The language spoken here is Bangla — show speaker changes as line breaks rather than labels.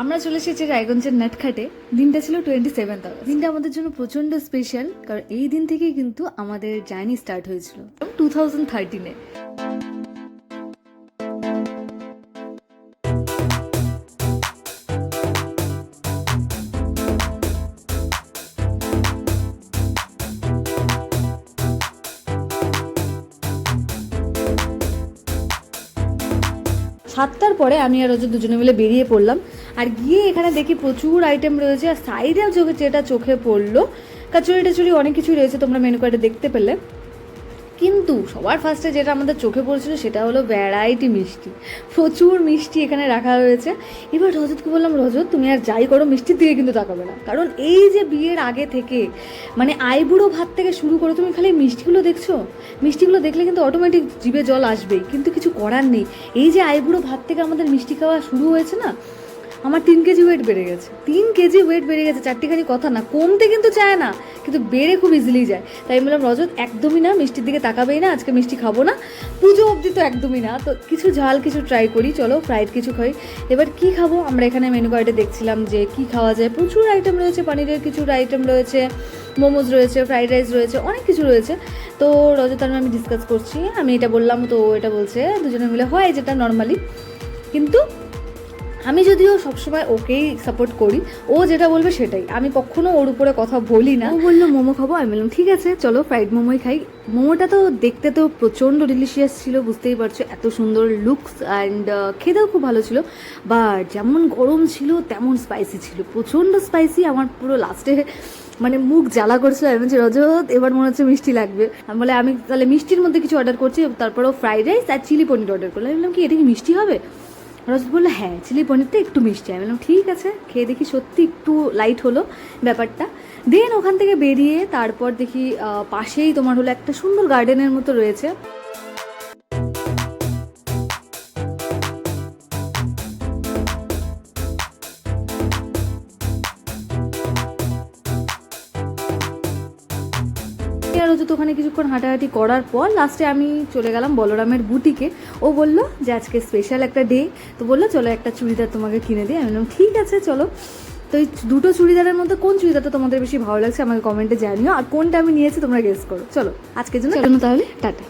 আমরা চলে এসেছি রায়গঞ্জের নাটখাটে। দিনটা ছিল 27th আগস্ট। দিনটা আমাদের জন্য প্রচন্ড স্পেশাল, কারণ এই দিন থেকেই কিন্তু আমাদের জার্নি স্টার্ট হয়েছিল 2013-এ। সাতটার পরে আমি আর রোজ দুজনে মিলে বেরিয়ে পড়লাম, আর গিয়ে এখানে দেখি প্রচুর আইটেম রয়েছে। আর সাইডেও যেটা চোখে পড়লো, কচুরি টচুরি অনেক কিছুই রয়েছে, তোমরা মেনু কার্ডে দেখতে পেলে। কিন্তু সবার ফার্স্টে যেটা আমাদের চোখে পড়েছিল সেটা হলো ভ্যারাইটি মিষ্টি। প্রচুর মিষ্টি এখানে রাখা হয়েছে। এবার রজতকে বললাম, রজত তুমি আর যাই করো মিষ্টির দিকে কিন্তু তাকাবে না, কারণ এই যে বিয়ের আগে থেকে মানে আইবুড়ো ভাত থেকে শুরু করে তুমি খালি মিষ্টিগুলো দেখছো। মিষ্টিগুলো দেখলে কিন্তু অটোমেটিক জিভে জল আসবেই, কিন্তু কিছু করার নেই। এই যে আইবুড়ো ভাত থেকে আমাদের মিষ্টি খাওয়া শুরু হয়েছে না, আমার 3 কেজি ওয়েট বেড়ে গেছে। 3 কেজি ওয়েট বেড়ে গেছে, চারটিখানি কথা না। কমতে কিন্তু চায় না, কিন্তু বেড়ে খুব ইজিলি যায়। তাই আমি বললাম, রজত একদমই না, মিষ্টির দিকে তাকাবেই না, আজকে মিষ্টি খাবো না, পুজো অবধি তো একদমই না। তো কিছু ঝাল কিছু ট্রাই করি, চলো ফ্রাইড কিছু খাই। এবার কি খাবো আমরা এখানে মেনু কার্ডে দেখছিলাম যে কি খাওয়া যায়। প্রচুর আইটেম রয়েছে, পানিরের কিছু আইটেম রয়েছে, মোমোজ রয়েছে, ফ্রাইড রাইস রয়েছে, অনেক কিছু রয়েছে। তো রজত আর আমি ডিসকাস করছি, আমি এটা বললাম তো এটা বলছে, দুজনে মিলে হয় যেটা নর্মালি। কিন্তু আমি যদিও সবসময় ওকেই সাপোর্ট করি, ও যেটা বলবে সেটাই, আমি কখনো ওর উপরে কথা বলি না। ও বললো মোমো খাবো, আমি বললাম ঠিক আছে চলো ফ্রাইড মোমোই খাই। মোমোটা তো দেখতে তো প্রচণ্ড ডিলিশিয়াস ছিল, বুঝতেই পারছো, এত সুন্দর লুকস অ্যান্ড খেতেও খুব ভালো ছিল। বাট যেমন গরম ছিল তেমন স্পাইসি ছিল, প্রচণ্ড স্পাইসি। আমার পুরো লাস্টে মানে মুখ জ্বালা করছিল। আমি বলছি, রজত এবার মনে হচ্ছে মিষ্টি লাগবে। আমি বলে আমি তাহলে মিষ্টির মধ্যে কিছু অর্ডার করছি। তারপরেও ফ্রাইড রাইস আর চিলি পনির অর্ডার করলাম। আমি বললাম কি এটা কি মিষ্টি হবে? রজত বললো হ্যাঁ, চিলি পনিরটা একটু মিষ্টি। আমি বললাম ঠিক আছে, খেয়ে দেখি। সত্যি একটু লাইট হলো ব্যাপারটা। দেন ওখান থেকে বেরিয়ে তারপর দেখি পাশেই তোমার হলো একটা সুন্দর গার্ডেনের মতো রয়েছে। রজত ওখানে কিছুক্ষণ হাঁটাহাঁটি করার পর লাস্টে আমি চলে গেলাম বলরামের বুটিকে। ও বললো যে আজকে স্পেশাল একটা ডে, তো বললো চলো একটা চুড়িদার তোমাকে কিনে দিই। আমি বললাম ঠিক আছে চলো। তো এই দুটো চুড়িদারের মধ্যে কোন চুড়িদারটা তোমাদের বেশি ভালো লাগছে আমাকে কমেন্টে জানিও, আর কোনটা আমি নিয়েছি তোমরা গেস করো। চলো আজকের জন্য তাহলে টাটা।